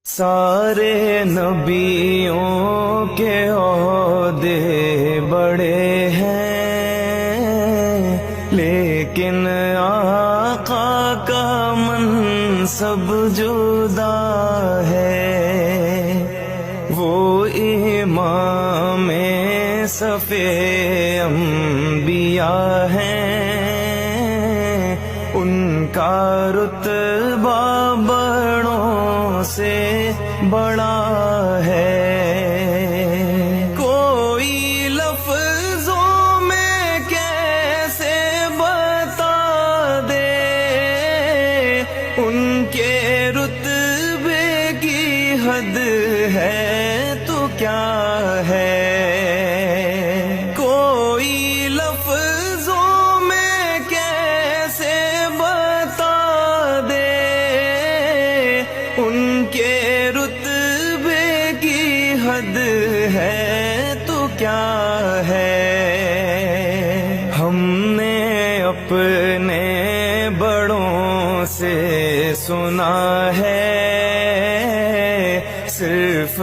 سارے نبیوں کے عہدے بڑے ہیں، لیکن آقا کا منصب جدا ہے۔ وہ امام صف انبیاء ہیں، ان کا رتبہ بڑوں سے بڑا ہے۔ کوئی لفظوں میں کیسے بتا دے ان کے رتبے کی حد ہے تو کیا ہے۔ کوئی لفظوں میں کیسے بتا دے ان کے رتبے کی حد ہے تو کیا ہے۔ ہم نے اپنے بڑوں سے سنا ہے، صرف